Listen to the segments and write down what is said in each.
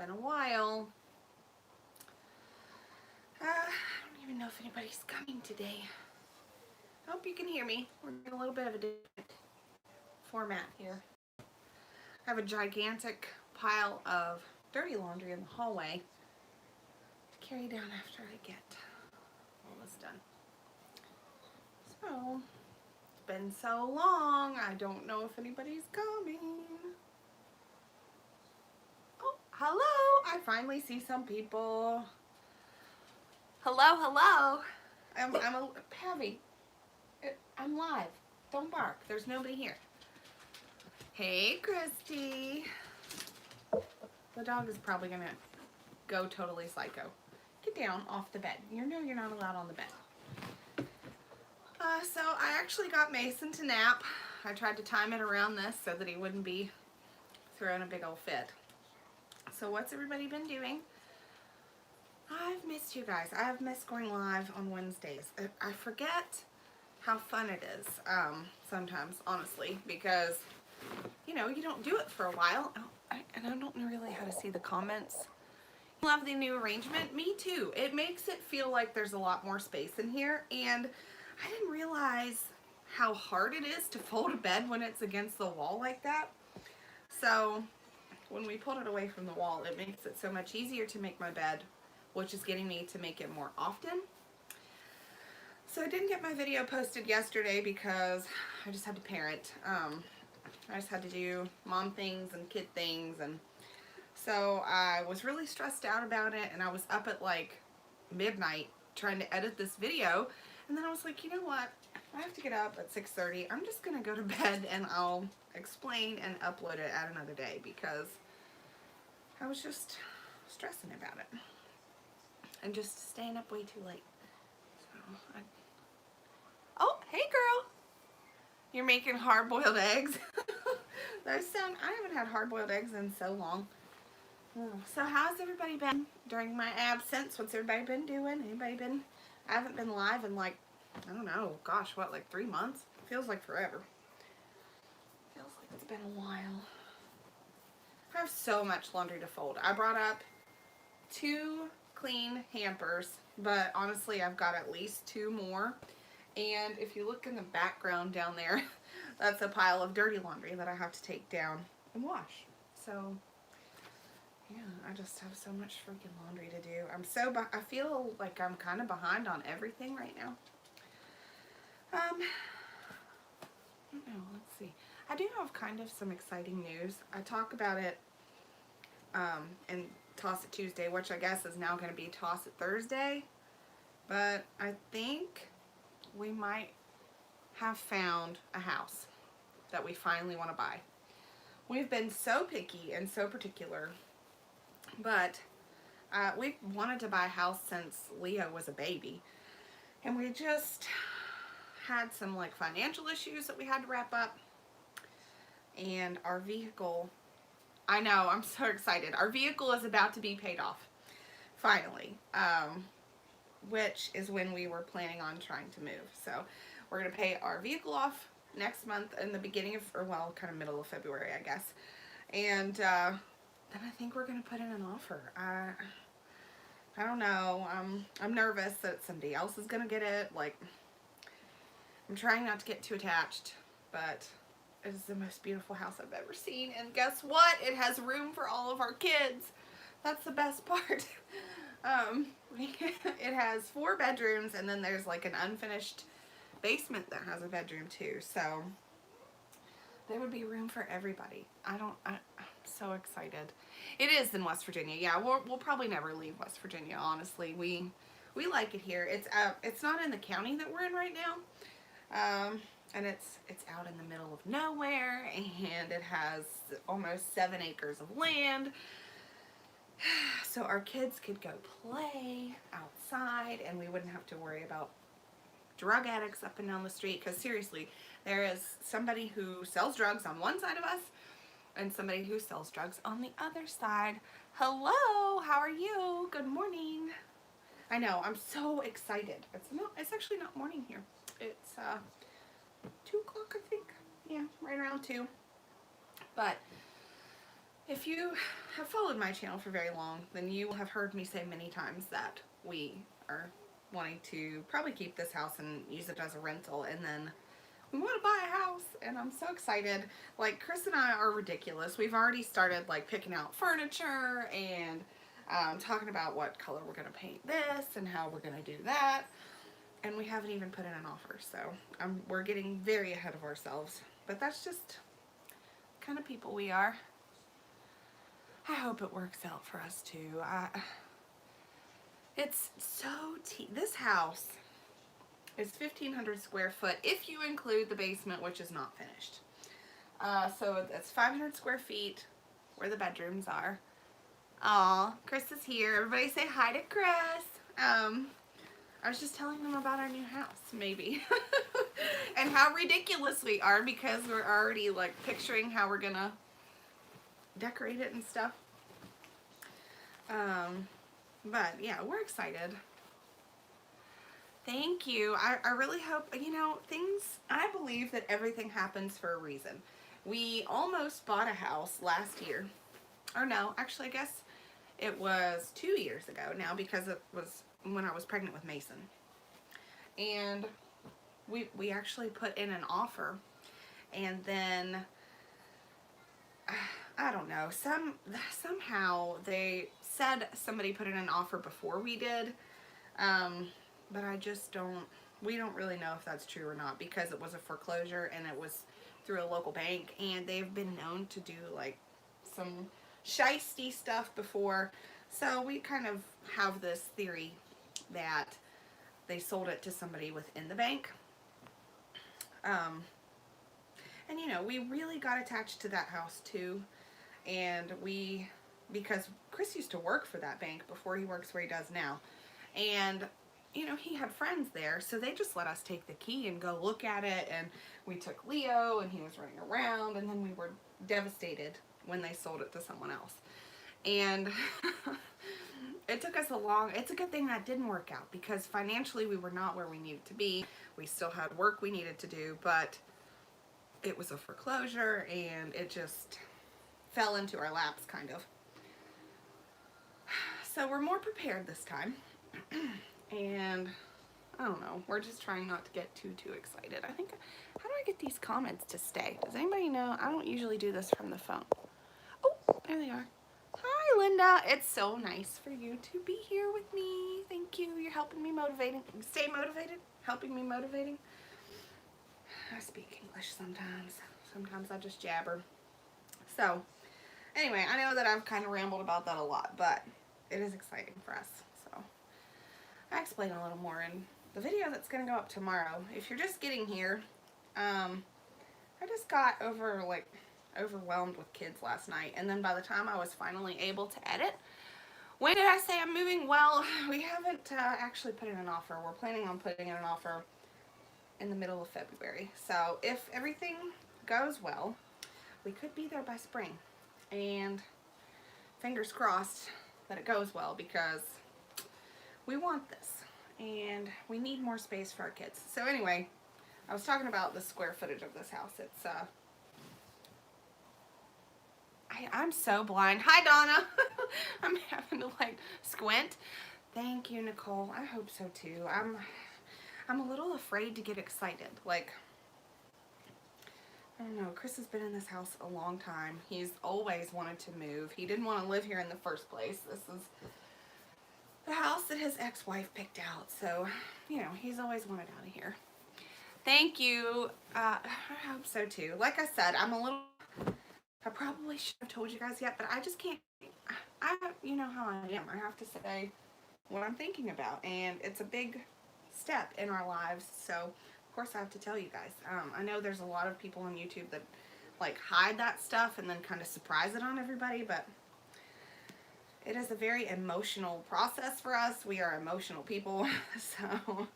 been a while. I don't even know if anybody's coming today. I hope you can hear me. We're in a little bit of a different format here. I have a gigantic pile of dirty laundry in the hallway to carry down after I get all this done. So, it's been so long, I don't know if anybody's coming. Oh, hello! I finally see some people. Hello, hello! I'm a Pavy. I'm live. Don't bark. There's nobody here. Hey, Christy. The dog is probably gonna go totally psycho. Get down off the bed. You know you're not allowed on the bed. So I actually got Mason to nap. I tried to time it around this so that he wouldn't be throwing a big old fit. So what's everybody been doing? I've missed you guys. I have missed going live on Wednesdays. I forget how fun it is sometimes, honestly, because, you know, you don't do it for a while. And I don't know really how to see the comments. Love the new arrangement. Me too. It makes it feel like there's a lot more space in here, and I didn't realize how hard it is to fold a bed when it's against the wall like that. So when we pulled it away from the wall, it makes it so much easier to make my bed, which is getting me to make it more often. So I didn't get my video posted yesterday because I just had to parent. I just had to do mom things and kid things, and so I was really stressed out about it, and I was up at like midnight trying to edit this video, and then I was like, you know what, I have to get up at 6:30. I'm just gonna go to bed and I'll explain and upload it at another day because I was just stressing about it and just staying up way too late. So oh, hey girl, you're making hard-boiled eggs. Those sound, I haven't had hard-boiled eggs in so long. So how's everybody been during my absence? What's everybody been doing? Anybody been, I haven't been live in like, I don't know, gosh, what, like 3 months? Feels like forever. Feels like it's been a while. I have so much laundry to fold. I brought up 2 clean hampers, but honestly I've got at least 2 more. And if you look in the background down there, that's a pile of dirty laundry that I have to take down and wash. So yeah, I just have so much freaking laundry to do. I feel like I'm kind of behind on everything right now. I don't know, let's see. I do have kind of some exciting news. I talk about it in Toss It Tuesday, which I guess is now going to be Toss It Thursday. But I think we might have found a house that we finally want to buy. We've been so picky and so particular, but we've wanted to buy a house since Leo was a baby, and we just had some like financial issues that we had to wrap up, and our vehicle, I know, I'm so excited. Our vehicle is about to be paid off, finally, which is when we were planning on trying to move. So we're going to pay our vehicle off next month in the beginning of, or well, kind of middle of February, I guess. And then I think we're going to put in an offer. I don't know. I'm nervous that somebody else is going to get it. Like, I'm trying not to get too attached, but it is the most beautiful house I've ever seen. And guess what? It has room for all of our kids. That's the best part. It has 4 bedrooms, and then there's like an unfinished basement that has a bedroom too. So there would be room for everybody. I'm so excited. It is in West Virginia. Yeah, we'll probably never leave West Virginia, honestly. We like it here. It's not in the county that we're in right now. And it's out in the middle of nowhere, and it has almost 7 acres of land. So our kids could go play outside, and we wouldn't have to worry about drug addicts up and down the street. Because seriously, there is somebody who sells drugs on one side of us and somebody who sells drugs on the other side. Hello, how are you? Good morning. I know, I'm so excited. It's actually not morning here. It's 2 o'clock, I think. Yeah, right around 2. But If you have followed my channel for very long, then you will have heard me say many times that we are wanting to probably keep this house and use it as a rental, and then we want to buy a house, and I'm so excited. Like, Chris and I are ridiculous. We've already started like picking out furniture and talking about what color we're going to paint this and how we're going to do that, and we haven't even put in an offer, so we're getting very ahead of ourselves, but that's just the kind of people we are. I hope it works out for us too. It's so this house is 1,500 square foot if you include the basement, which is not finished. So it's 500 square feet where the bedrooms are. Aw, Chris is here. Everybody say hi to Chris. I was just telling them about our new house, maybe. And how ridiculous we are, because we're already like picturing how we're gonna decorate it and stuff. But yeah, we're excited. Thank you. I really hope, you know, I believe that everything happens for a reason. We almost bought a house last year. Or no, actually I guess it was 2 years ago now, because it was when I was pregnant with Mason. And we actually put in an offer, and then I don't know, somehow they said somebody put in an offer before we did, but we don't really know if that's true or not, because it was a foreclosure and it was through a local bank, and they've been known to do like some shisty stuff before, so we kind of have this theory that they sold it to somebody within the bank. And you know, we really got attached to that house too, and because Chris used to work for that bank before he works where he does now, and you know, he had friends there, so they just let us take the key and go look at it, and we took Leo, and he was running around, and then we were devastated when they sold it to someone else. And it took us it's a good thing that didn't work out, because financially we were not where we needed to be. We still had work we needed to do, but it was a foreclosure, and it just fell into our laps, kind of. So we're more prepared this time. And I don't know, we're just trying not to get too excited. I think, how do I get these comments to stay? Does anybody know? I don't usually do this from the phone. Oh, there they are. Hi, Linda. It's so nice for you to be here with me. Thank you. You're helping me stay motivated, helping me motivating. I speak English sometimes. Sometimes I just jabber. So, anyway, I know that I've kind of rambled about that a lot, but it is exciting for us. So, I explain a little more in the video that's going to go up tomorrow. If you're just getting here, I just got overwhelmed with kids last night, and then by the time I was finally able to edit, when did I say I'm moving? Well, we haven't actually put in an offer. We're planning on putting in an offer in the middle of February. So if everything goes well, we could be there by spring, and fingers crossed that it goes well, because we want this and we need more space for our kids. So anyway, I was talking about the square footage of this house. It's I'm so blind. Hi, Donna. I'm having to like squint. Thank you, Nicole. I hope so too. I'm a little afraid to get excited. Like, I don't know, Chris has been in this house a long time. He's always wanted to move. He didn't want to live here in the first place. This is the house that his ex-wife picked out. So, you know, he's always wanted out of here. Thank you. I hope so too. Like I said, I probably should have told you guys yet, but I just can't. You know how I am. I have to say what I'm thinking about, and it's a big step in our lives, so of course I have to tell you guys. I know there's a lot of people on YouTube that like hide that stuff and then kind of surprise it on everybody, but it is a very emotional process for us. We are emotional people, so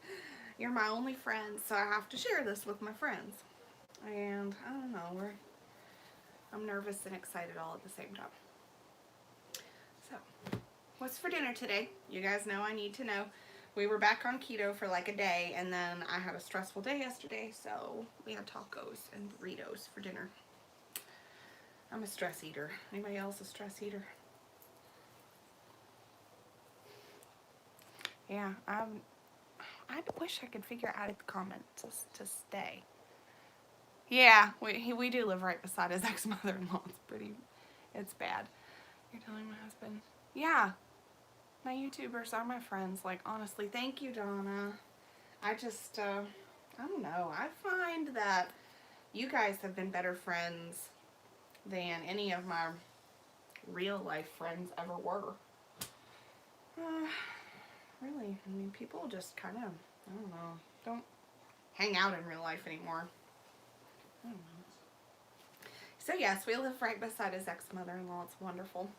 you're my only friend, so I have to share this with my friends. And I don't know, I'm nervous and excited all at the same time. So, what's for dinner today? You guys know I need to know. We were back on keto for like a day, and then I had a stressful day yesterday, so we had tacos and burritos for dinner. I'm a stress eater. Anybody else a stress eater? Yeah, I wish I could figure out at the comments to stay. Yeah, we do live right beside his ex-mother-in-law. It's bad. You're telling my husband. Yeah, my YouTubers are my friends. Like, honestly, thank you, Donna. I just, I don't know. I find that you guys have been better friends than any of my real life friends ever were. Really, I mean, people just kind of, I don't know, don't hang out in real life anymore. I don't know. So yes, we live right beside his ex-mother-in-law. It's wonderful.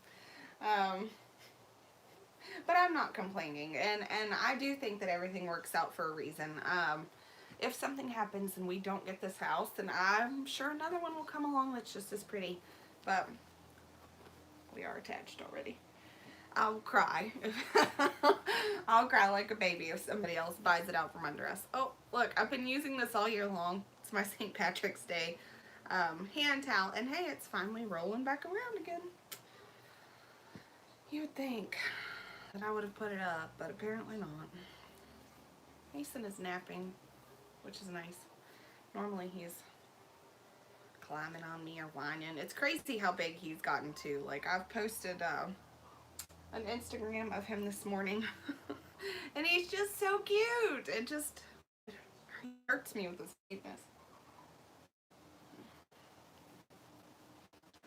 But I'm not complaining, and I do think that everything works out for a reason. If something happens and we don't get this house, then I'm sure another one will come along that's just as pretty. But we are attached already. I'll cry. I'll cry like a baby if somebody else buys it out from under us. Oh, look, I've been using this all year long. It's my St. Patrick's Day hand towel. And hey, it's finally rolling back around again. You would think that I would have put it up, but apparently not. Mason is napping, which is nice. Normally he's climbing on me or whining. It's crazy how big he's gotten too. Like, I've posted an Instagram of him this morning and he's just so cute. It just hurts me with his cuteness.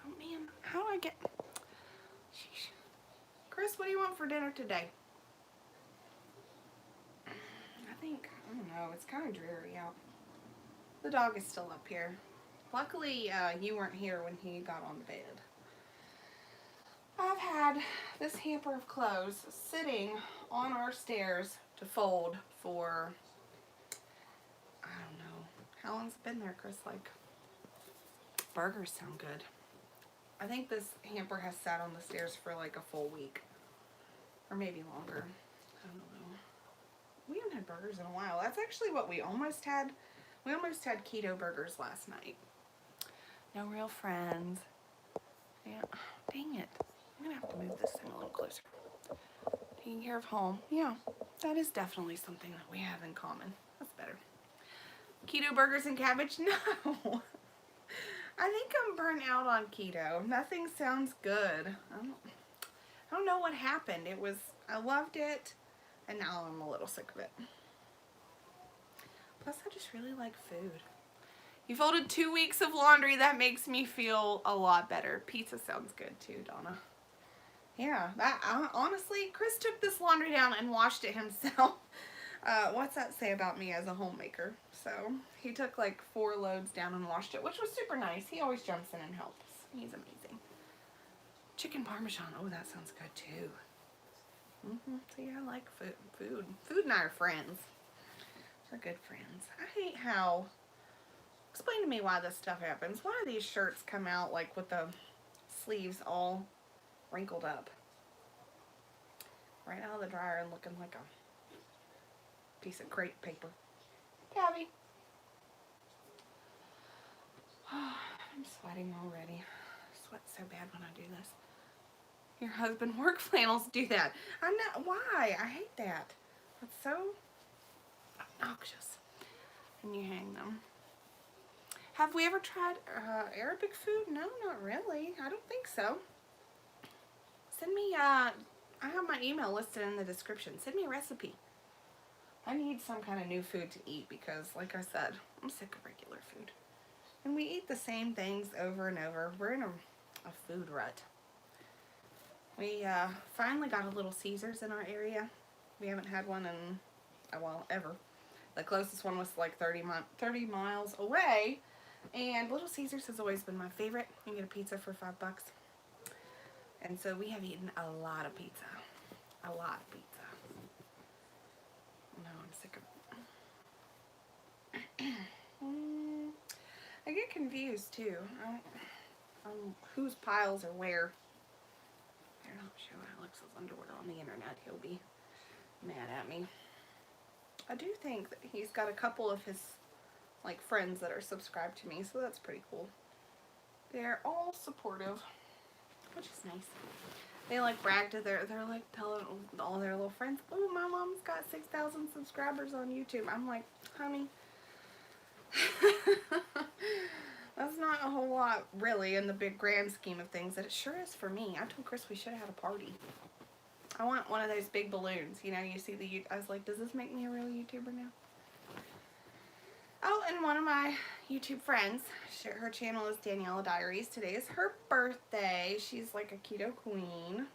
Oh man, how do I get... Sheesh. Chris, what do you want for dinner today? I don't know, it's kind of dreary out. The dog is still up here. Luckily, you weren't here when he got on the bed. I've had this hamper of clothes sitting on our stairs to fold for, I don't know, how long's it been there, Chris? Like, burgers sound good. I think this hamper has sat on the stairs for like a full week. Or maybe longer. I don't know. We haven't had burgers in a while. That's actually what we almost had. We almost had keto burgers last night. No real friends. Yeah. Dang it. I'm going to have to move this thing a little closer. Taking care of home. Yeah. That is definitely something that we have in common. That's better. Keto burgers and cabbage? No. I think I'm burnt out on keto. Nothing sounds good. I don't know what happened. I loved it, and now I'm a little sick of it. Plus, I just really like food. You folded 2 weeks of laundry. That makes me feel a lot better. Pizza sounds good too, Donna. Yeah, honestly, Chris took this laundry down and washed it himself. What's that say about me as a homemaker? So, he took like 4 loads down and washed it, which was super nice. He always jumps in and helps. He's amazing. Chicken parmesan. Oh, that sounds good too. See, I like food. Food and I are friends. We're good friends. I hate how... Explain to me why this stuff happens. Why do these shirts come out like with the sleeves all wrinkled up? Right out of the dryer and looking like a piece of crepe paper. Tabby. I'm sweating already. I sweat so bad when I do this. Your husband work flannels do that. I'm not. Why? I hate that. That's so obnoxious. And you hang them. Have we ever tried Arabic food? No, not really. I don't think so. Send me, I have my email listed in the description. Send me a recipe. I need some kind of new food to eat because, like I said, I'm sick of regular food. And we eat the same things over and over. We're in a food rut. We finally got a Little Caesars in our area. We haven't had one in, well, ever. The closest one was like 30 miles away. And Little Caesars has always been my favorite. You can get a pizza for $5. And so we have eaten a lot of pizza. A lot of pizza. No, I'm sick of it. I get confused too. Whose piles are where. They're not showing Alex's underwear on the internet. He'll be mad at me. I do think that he's got a couple of his like friends that are subscribed to me, so that's pretty cool. they're all supportive, which is nice. They like brag to they're like telling all their little friends, oh, my mom's got 6,000 subscribers on YouTube. I'm like, honey, that's not a whole lot really in the big grand scheme of things. That it sure is for me. I told Chris we should have had a party. I want one of those big balloons. You know, you see I was like, does this make me a real YouTuber now? Oh, and one of my YouTube friends, her channel is Daniela Diaries. Today is her birthday. She's like a keto queen.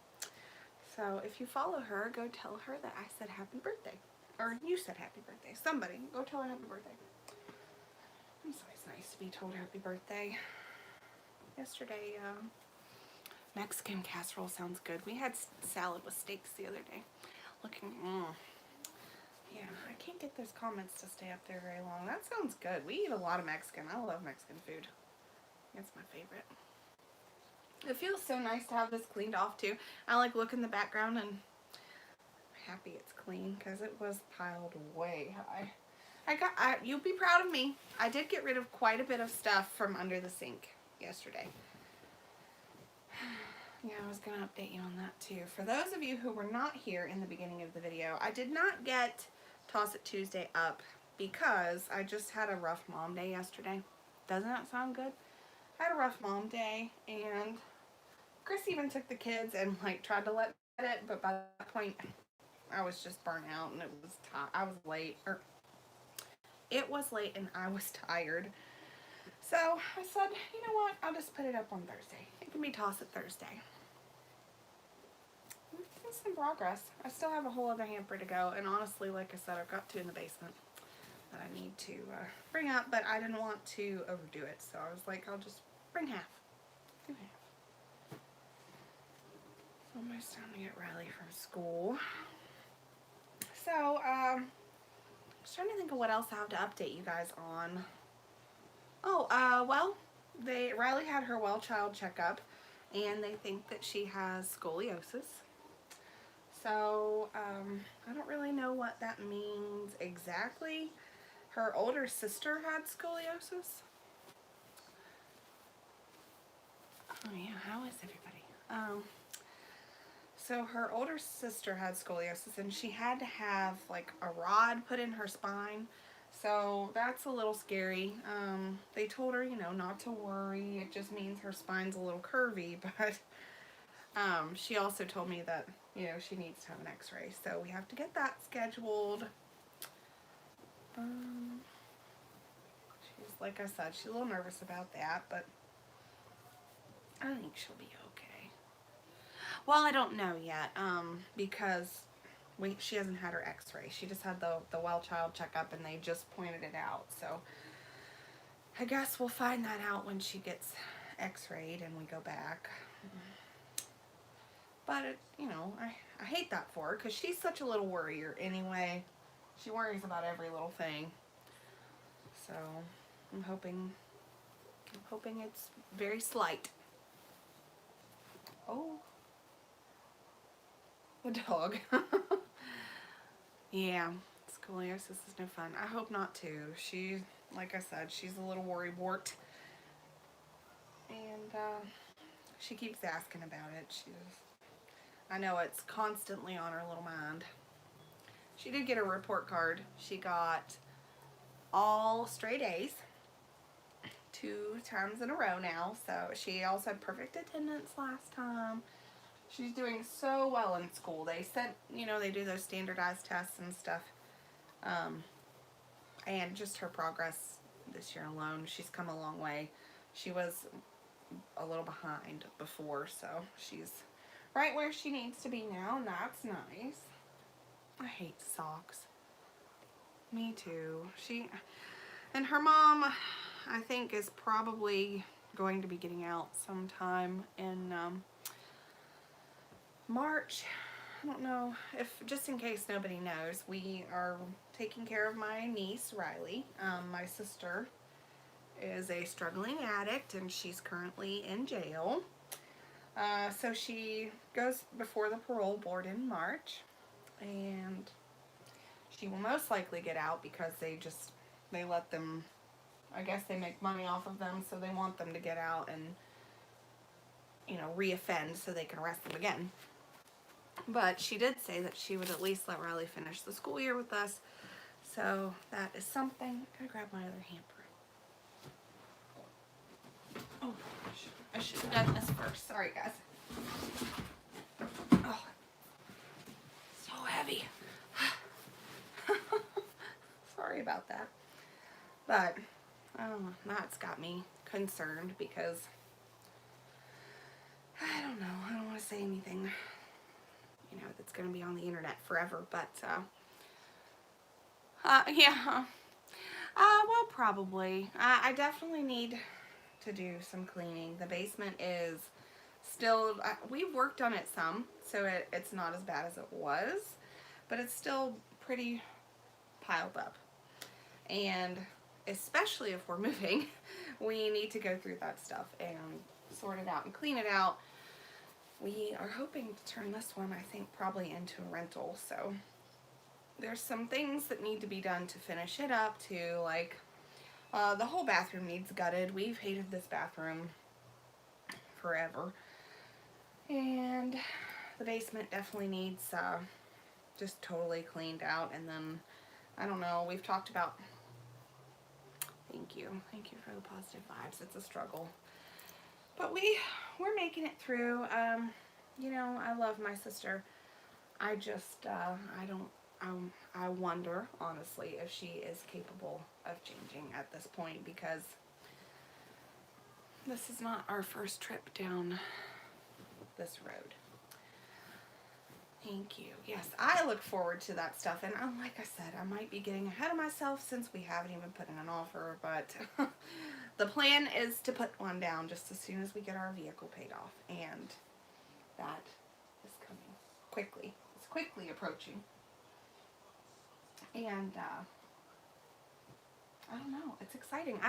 So if you follow her, go tell her that I said happy birthday. Or you said happy birthday. Somebody, go tell her happy birthday. It's always nice to be told happy birthday. Yesterday, Mexican casserole sounds good. We had salad with steaks the other day. Yeah, I can't get those comments to stay up there very long. That sounds good. We eat a lot of Mexican. I love Mexican food. It's my favorite. It feels so nice to have this cleaned off too. I like look in the background and I'm happy it's clean because it was piled way high. You'll be proud of me. I did get rid of quite a bit of stuff from under the sink yesterday. Yeah, I was going to update you on that too. For those of you who were not here in the beginning of the video, I did not get Toss It Tuesday up because I just had a rough mom day yesterday. Doesn't that sound good? I had a rough mom day, and Chris even took the kids and like tried to let it, but by that point I was just burnt out and I was late. It was late and I was tired. So I said, you know what, I'll just put it up on Thursday. It can be Toss It Thursday. It's some progress. I still have a whole other hamper to go, and honestly, like I said, I've got 2 in the basement that I need to bring up, but I didn't want to overdo it, so I was like, I'll just bring half. Do half. It's almost time to get Riley from school. So, I was trying to think of what else I have to update you guys on. Oh, well, Riley had her well child checkup, and they think that she has scoliosis. So, I don't really know what that means exactly. Her older sister had scoliosis. Oh yeah, how is everybody? So her older sister had scoliosis, and she had to have like a rod put in her spine. So that's a little scary. They told her, you know, not to worry. It just means her spine's a little curvy, but she also told me that, you know, she needs to have an x-ray. So we have to get that scheduled. She's, like I said, she's a little nervous about that, but I think she'll be okay. Well, I don't know yet, because she hasn't had her x-ray. She just had the well child checkup, and they just pointed it out. So I guess we'll find that out when she gets x-rayed and we go back. But, you know, I hate that for her because she's such a little worrier anyway. She worries about every little thing. So I'm hoping it's very slight. Oh, the dog. Yeah, scoliosis is no fun. I hope not too. She, like I said, she's a little worrywart. And she keeps asking about it. I know it's constantly on her little mind. She did get a report card. She got all straight A's 2 times in a row now. So she also had perfect attendance last time. She's doing so well in school. They said, you know, they do those standardized tests and stuff. And just her progress this year alone, she's come a long way. She was a little behind before, so she's right where she needs to be now, and that's nice. I hate socks. Me too. And her mom, I think, is probably going to be getting out sometime in March. I don't know, just in case nobody knows, we are taking care of my niece, Riley. My sister is a struggling addict, and she's currently in jail. So she goes before the parole board in March, and she will most likely get out because they let them, I guess they make money off of them, so they want them to get out and you know, reoffend so they can arrest them again. But she did say that she would at least let Riley finish the school year with us. So that is something. I'm going to grab my other hamper. Oh, I should have done this first. Sorry, guys. Oh, so heavy. Sorry about that. But, I don't know. That's got me concerned because, I don't know. I don't want to say anything, you know, that's going to be on the internet forever. But, yeah. Well, probably. I definitely need to do some cleaning. The basement is still, we've worked on it some, so it's not as bad as it was, but it's still pretty piled up. And especially if we're moving, we need to go through that stuff and sort it out and clean it out. We are hoping to turn this one, I think, probably into a rental, so there's some things that need to be done to finish it up too, like the whole bathroom needs gutted. We've hated this bathroom forever. And the basement definitely needs just totally cleaned out. And then, I don't know, we've talked about, thank you for the positive vibes. It's a struggle. But we're making it through. You know, I love my sister. I just, I wonder, honestly, if she is capable of changing at this point, because this is not our first trip down this road. Thank you. Yes, I look forward to that stuff, and like I said, I might be getting ahead of myself since we haven't even put in an offer, but the plan is to put one down just as soon as we get our vehicle paid off, and that is coming quickly. It's quickly approaching. And, I don't know. It's exciting.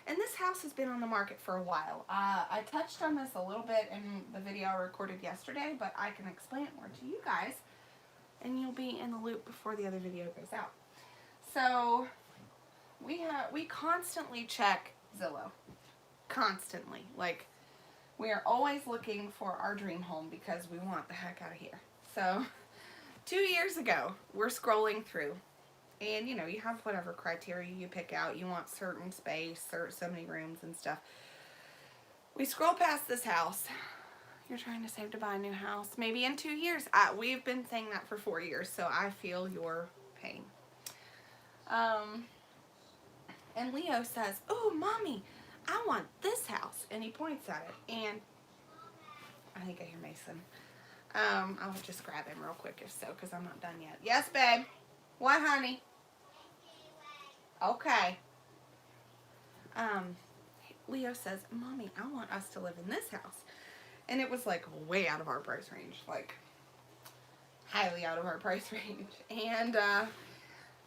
And this house has been on the market for a while. I touched on this a little bit in the video I recorded yesterday, but I can explain it more to you guys, and you'll be in the loop before the other video goes out. So, we constantly check Zillow. Constantly. Like, we are always looking for our dream home because we want the heck out of here. So, 2 years ago, we're scrolling through. And, you know, you have whatever criteria you pick out. You want certain space, so many rooms and stuff. We scroll past this house. You're trying to save to buy a new house. Maybe in 2 years. We've been saying that for 4 years, so I feel your pain. And Leo says, "Oh, Mommy, I want this house." And he points at it. And I think I hear Mason. I'll just grab him real quick if so, because I'm not done yet. Yes, babe. What, honey? Okay. Leo says, "Mommy, I want us to live in this house." And it was like way out of our price range, like highly out of our price range. And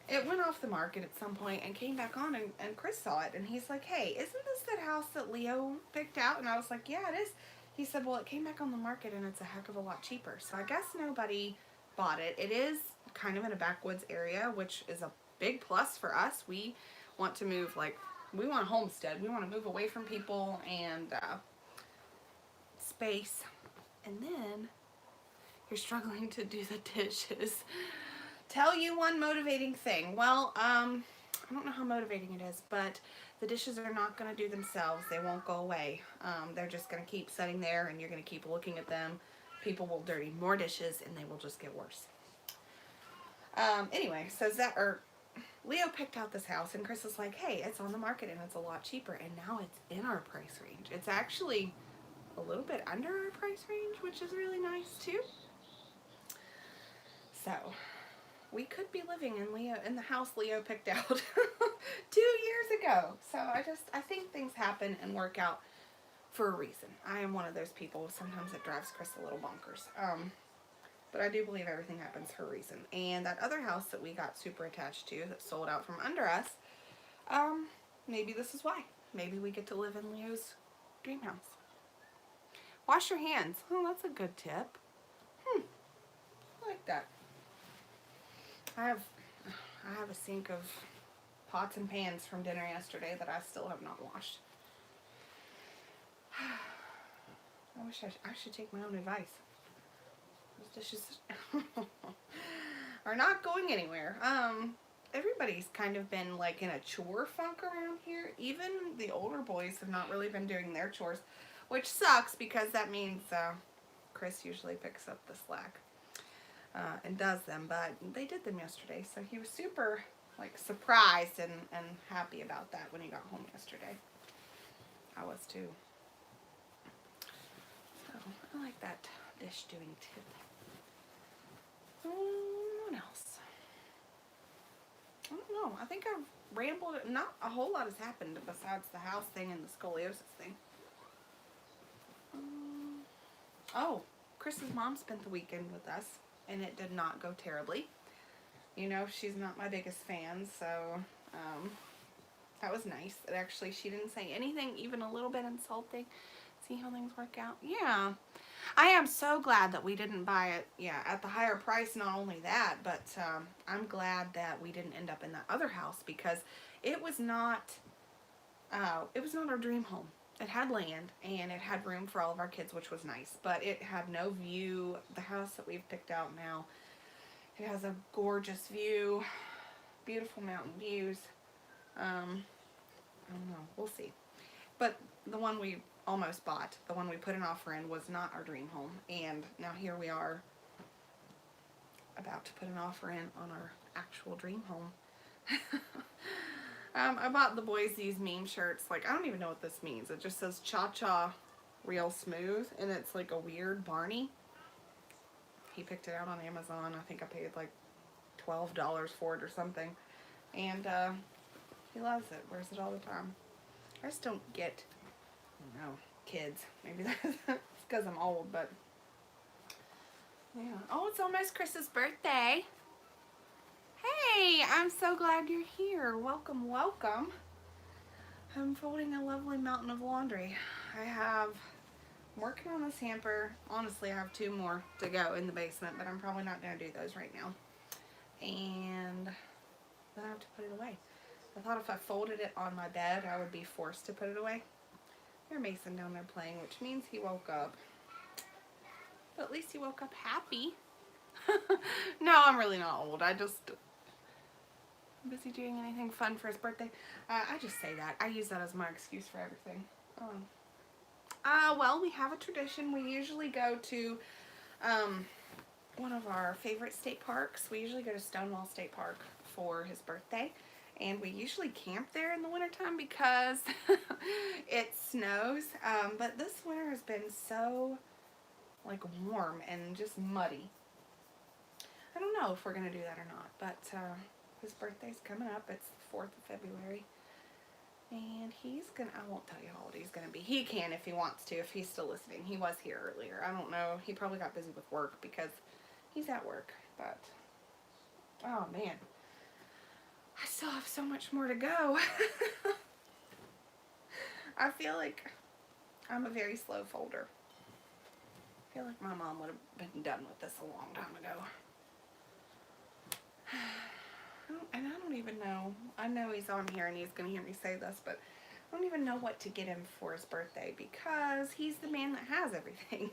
it went off the market at some point and came back on, and Chris saw it, and he's like, "Hey, isn't this that house that Leo picked out?" And I was like, "Yeah, it is." He said, "Well, it came back on the market and it's a heck of a lot cheaper." So I guess nobody bought it. It is kind of in a backwoods area, which is a big plus for us. We want to move, like, we want a homestead. We want to move away from people and space. And then you're struggling to do the dishes. Tell you one motivating thing. Well, I don't know how motivating it is, but the dishes are not going to do themselves. They won't go away. They're just going to keep sitting there, and you're going to keep looking at them. People will dirty more dishes, and they will just get worse. Anyway, so Leo picked out this house, and Chris was like, "Hey, it's on the market, and it's a lot cheaper." And now it's in our price range. It's actually a little bit under our price range, which is really nice, too. So, we could be living in the house Leo picked out 2 years ago. So I think things happen and work out for a reason. I am one of those people. Sometimes it drives Chris a little bonkers. But I do believe everything happens for a reason. And that other house that we got super attached to that sold out from under us, maybe this is why. Maybe we get to live in Leo's dream house. Wash your hands. Oh, that's a good tip. I like that. I have a sink of pots and pans from dinner yesterday that I still have not washed. wish I should take my own advice. Those dishes are not going anywhere. Everybody's kind of been like in a chore funk around here. Even the older boys have not really been doing their chores, which sucks because that means Chris usually picks up the slack and does them, but they did them yesterday, so he was super like surprised and happy about that when he got home yesterday. I was too. So I like that dish doing tip. What else? I don't know. I think I've rambled. Not a whole lot has happened besides the house thing and the scoliosis thing. Oh, Chris's mom spent the weekend with us, and it did not go terribly. You know, she's not my biggest fan, so that was nice. It actually, she didn't say anything even a little bit insulting. See how things work out? Yeah. I am so glad that we didn't buy it, at the higher price. Not only that, but I'm glad that we didn't end up in that other house because it was not our dream home. It had land and it had room for all of our kids, which was nice, but it had no view. The house that we've picked out now, it has a gorgeous view, beautiful mountain views. I don't know, we'll see. But the one we almost bought, the one we put an offer in, was not our dream home, and now here we are about to put an offer in on our actual dream home. I bought the boys these meme shirts. Like, I don't even know what this means. It just says Cha-Cha Real Smooth, and it's like a weird Barney. He picked it out on Amazon. I think I paid like $12 for it or something, and he loves it. Wears it all the time. I just don't get, I don't know, kids. Maybe that's because I'm old, but yeah. Oh, it's almost Chris's birthday. Hey, I'm so glad you're here. Welcome, welcome. I'm folding a lovely mountain of laundry. I'm working on this hamper. Honestly, I have 2 more to go in the basement, but I'm probably not going to do those right now. And then I have to put it away. I thought if I folded it on my bed, I would be forced to put it away. There's Mason down there playing, which means he woke up. But at least he woke up happy. No, I'm really not old. I'm busy doing anything fun for his birthday. I just say that. I use that as my excuse for everything. Well, we have a tradition. We usually go to one of our favorite state parks. We usually go to Stonewall State Park for his birthday. And we usually camp there in the wintertime because it snows. But this winter has been so, like, warm and just muddy. I don't know if we're going to do that or not. But his birthday's coming up. It's the 4th of February. And he's going to, I won't tell you how old he's going to be. He can if he wants to, if he's still listening. He was here earlier. I don't know. He probably got busy with work because he's at work. But, oh, man. I still have so much more to go. I feel like I'm a very slow folder. I feel like my mom would have been done with this a long time ago. And I don't even know. I know he's on here and he's going to hear me say this, but I don't even know what to get him for his birthday because he's the man that has everything.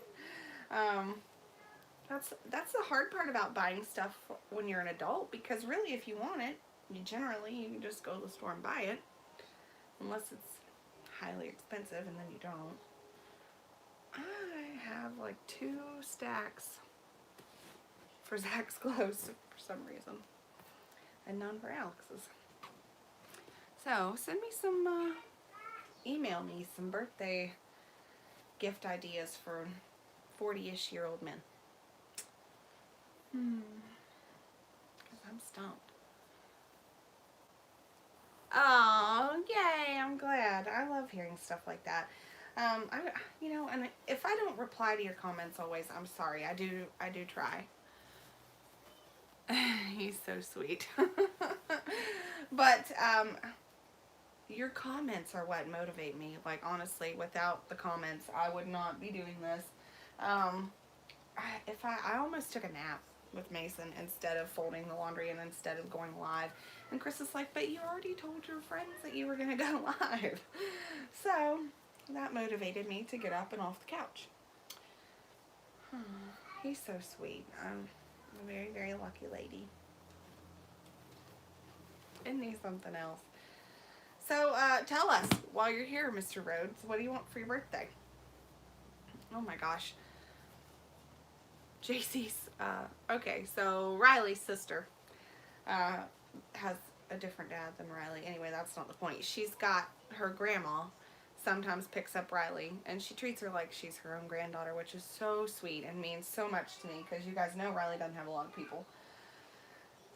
That's the hard part about buying stuff when you're an adult, because really if you want it, you can just go to the store and buy it, unless it's highly expensive, and then you don't. I have like 2 stacks for Zach's clothes for some reason, and none for Alex's. So send me some, email me some birthday gift ideas for 40-ish-year-old men. Because I'm stumped. Oh, yay, I'm glad. I love hearing stuff like that. And if I don't reply to your comments always, I'm sorry. I do try. He's so sweet. But, your comments are what motivate me. Like, honestly, without the comments, I would not be doing this. I almost took a nap with Mason instead of folding the laundry and instead of going live. And Chris is like, but you already told your friends that you were going to go live. So that motivated me to get up and off the couch. Oh, he's so sweet. I'm a very, very lucky lady. Isn't he something else? So, tell us, while you're here, Mr. Rhodes, what do you want for your birthday? Oh my gosh. JC's, okay, so Riley's sister, has a different dad than Riley. Anyway, that's not the point. She's got her grandma sometimes picks up Riley, and she treats her like she's her own granddaughter, which is so sweet and means so much to me, because you guys know Riley doesn't have a lot of people.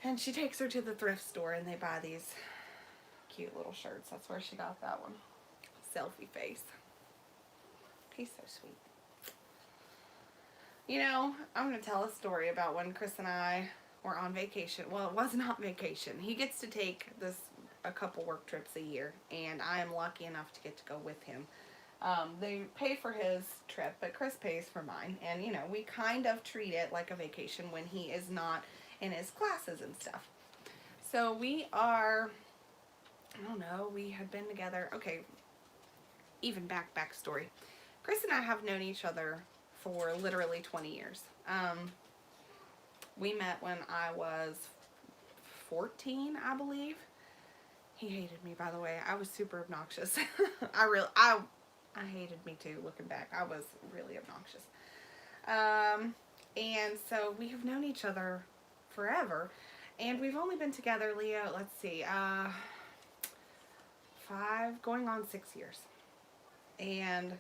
And she takes her to the thrift store, and they buy these cute little shirts. That's where she got that one. Selfie face. He's so sweet. You know, I'm going to tell a story about when Chris and I were on vacation. Well, it was not vacation. He gets to take a couple work trips a year, and I am lucky enough to get to go with him. They pay for his trip, but Chris pays for mine. And, you know, we kind of treat it like a vacation when he is not in his classes and stuff. So we are, I don't know, we had been together. Okay, even backstory. Chris and I have known each other for literally 20 years. We met when I was 14, I believe. He hated me, by the way. I was super obnoxious. I hated me too, looking back. I was really obnoxious. And so we have known each other forever. And we've only been together, Leo, let's see, 5, going on 6 years. And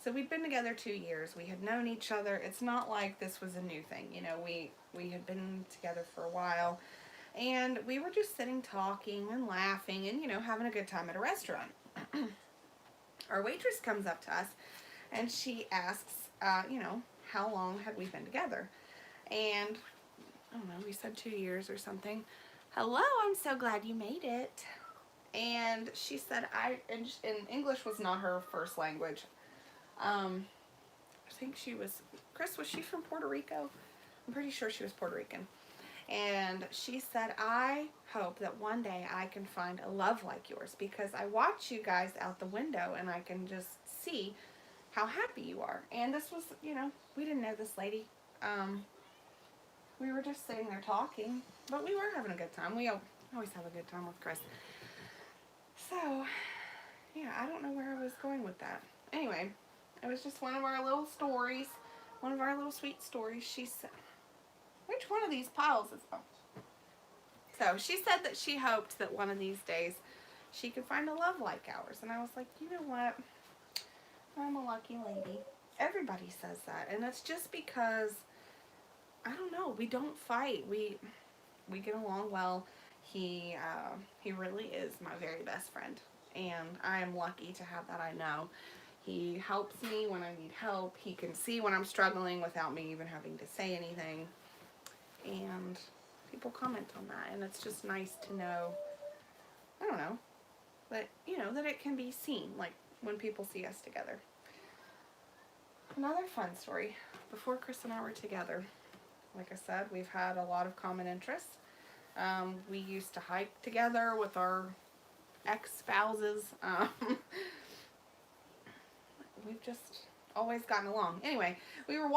so we'd been together 2 years. We had known each other. It's not like this was a new thing. You know, we had been together for a while. And we were just sitting talking and laughing and, you know, having a good time at a restaurant. Our waitress comes up to us and she asks, you know, how long had we been together? And, I don't know, we said 2 years or something. Hello, I'm so glad you made it. And she said, and English was not her first language. I think Chris, was she from Puerto Rico? I'm pretty sure she was Puerto Rican. And she said, I hope that one day I can find a love like yours, because I watch you guys out the window and I can just see how happy you are. And this was, you know, we didn't know this lady. We were just sitting there talking, but we were having a good time. We always have a good time with Chris. So, yeah, I don't know where I was going with that. Anyway, it was just one of our little stories, one of our little sweet stories. She said, which one of these piles is, oh. So she said that she hoped that one of these days she could find a love like ours. And I was like, you know what? I'm a lucky lady. Everybody says that. And it's just because, I don't know, we don't fight. We get along well. He really is my very best friend. And I am lucky to have that, I know. He helps me when I need help. He can see when I'm struggling without me even having to say anything. And people comment on that, and it's just nice to know, I don't know, that, you know, that it can be seen, like when people see us together. Another fun story, before Chris and I were together, like I said, we've had a lot of common interests. We used to hike together with our ex-spouses. We've just always gotten along. Anyway, we were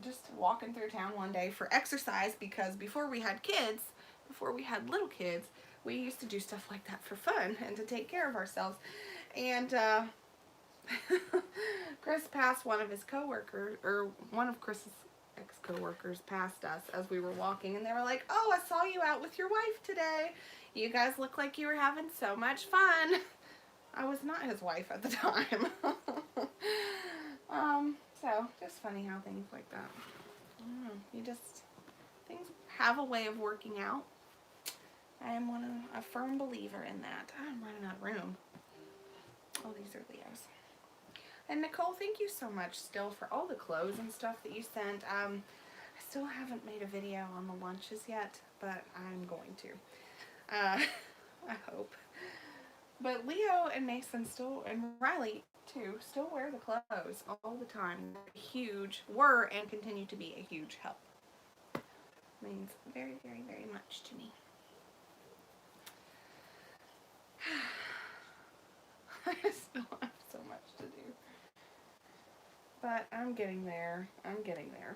just walking through town one day for exercise, because before we had little kids, we used to do stuff like that for fun and to take care of ourselves. And Chris passed one of his coworkers, or one of Chris's ex-coworkers passed us as we were walking, and they were like, oh, I saw you out with your wife today. You guys look like you were having so much fun. I was not his wife at the time. So, just funny how things like that, I don't know, things have a way of working out. I am a firm believer in that. I'm running out of room. Oh, these are Leo's. And Nicole, thank you so much still for all the clothes and stuff that you sent. I still haven't made a video on the lunches yet, but I'm going to. I hope. But Leo and Mason and Riley too, still wear the clothes all the time. Were and continue to be a huge help. Means very, very, very much to me. I still have so much to do. but I'm getting there. I'm getting there.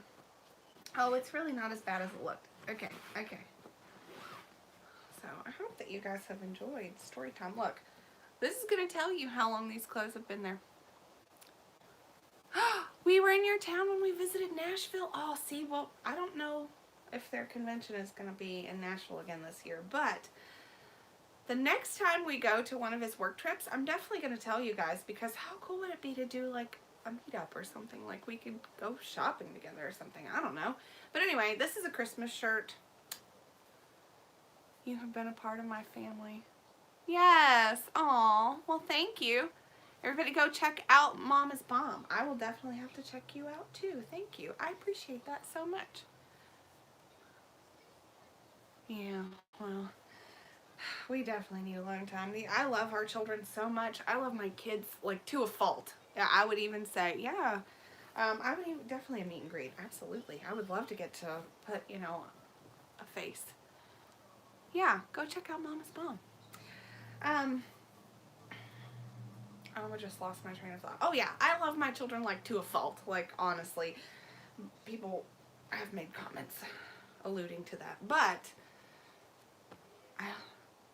Oh, it's really not as bad as it looked. Okay, okay. So I hope that you guys have enjoyed story time. Look, this is going to tell you how long these clothes have been there. We were in your town when we visited Nashville. Oh, see, well, I don't know if their convention is going to be in Nashville again this year, but the next time we go to one of his work trips, I'm definitely going to tell you guys, because how cool would it be to do like a meetup or something? Like we could go shopping together or something. I don't know. But anyway, this is a Christmas shirt. You have been a part of my family. Yes. Aw. Well, thank you. Everybody go check out Mama's Bomb. I will definitely have to check you out too. Thank you. I appreciate that so much. Yeah, well, we definitely need alone time. I love our children so much. I love my kids, like, to a fault. Yeah, I would even say, yeah. I would even, definitely a meet and greet. Absolutely. I would love to get to put, you know, a face. Yeah, go check out Mama's Bomb. I just lost my train of thought. Oh yeah, I love my children like to a fault. Like honestly, people have made comments alluding to that. But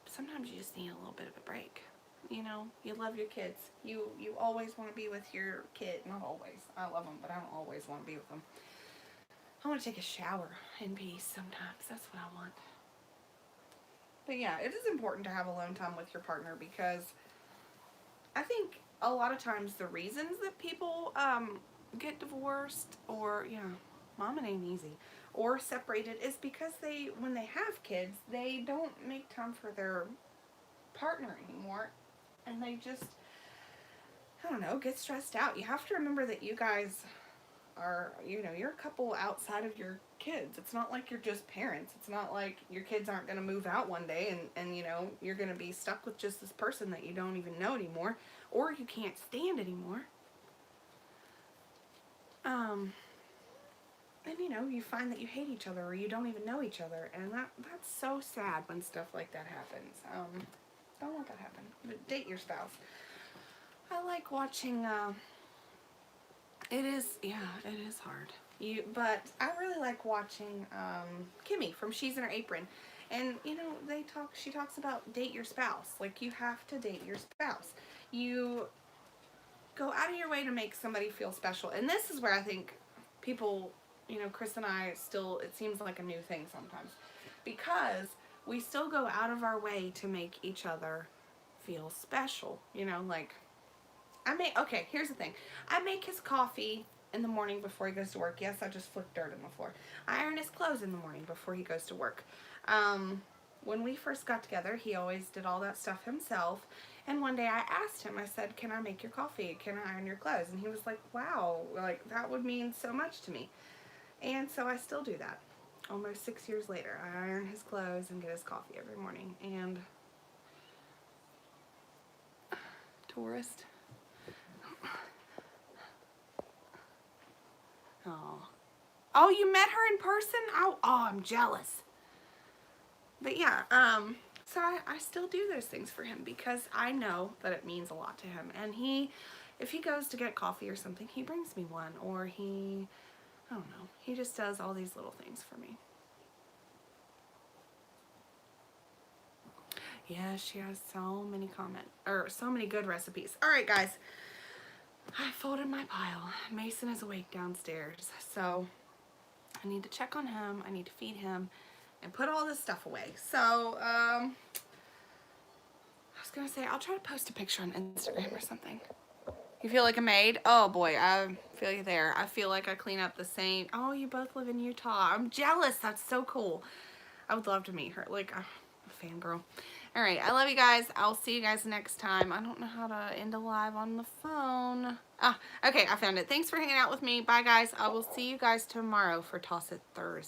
sometimes you just need a little bit of a break. You know, you love your kids. You always want to be with your kid. Not always. I love them, but I don't always want to be with them. I want to take a shower in peace sometimes. That's what I want. But yeah, it is important to have alone time with your partner, because I think a lot of times the reasons that people get divorced, or, yeah, mom, it ain't easy, or separated, is because when they have kids, they don't make time for their partner anymore, and they just, I don't know, get stressed out. You have to remember that you guys are, you know, you're a couple outside of your kids. It's not like you're just parents. It's not like your kids aren't going to move out one day and you know, you're going to be stuck with just this person that you don't even know anymore, or you can't stand anymore. And you know, you find that you hate each other, or you don't even know each other, and that's so sad when stuff like that happens. Don't let that happen. But date your spouse. I like watching, it is hard. But I really like watching Kimmy from She's in Her Apron. And, you know, she talks about date your spouse. Like, you have to date your spouse. You go out of your way to make somebody feel special. And this is where I think people, you know, Chris and I still, it seems like a new thing sometimes. Because we still go out of our way to make each other feel special. You know, like, okay, here's the thing. I make his coffee in the morning before he goes to work. Yes, I just flicked dirt on the floor. I iron his clothes in the morning before he goes to work. When we first got together, he always did all that stuff himself. And one day I asked him, I said, can I make your coffee? Can I iron your clothes? And he was like, wow, like that would mean so much to me. And so I still do that. Almost 6 years later, I iron his clothes and get his coffee every morning. And tourist. Oh, you met her in person? Oh, I'm jealous. But yeah, so I still do those things for him, because I know that it means a lot to him. And if he goes to get coffee or something, he brings me one, or I don't know, he just does all these little things for me. Yeah, she has so many good recipes. All right, guys. I folded my pile. Mason is awake downstairs, so I need to check on him. I need to feed him and put all this stuff away. So, I was going to say, I'll try to post a picture on Instagram or something. You feel like a maid? Oh boy, I feel you there. I feel like I clean up the same. Oh, you both live in Utah. I'm jealous. That's so cool. I would love to meet her. Like, I'm a fangirl. All right, I love you guys. I'll see you guys next time. I don't know how to end a live on the phone. Okay, I found it. Thanks for hanging out with me. Bye, guys. I will see you guys tomorrow for Toss It Thursday.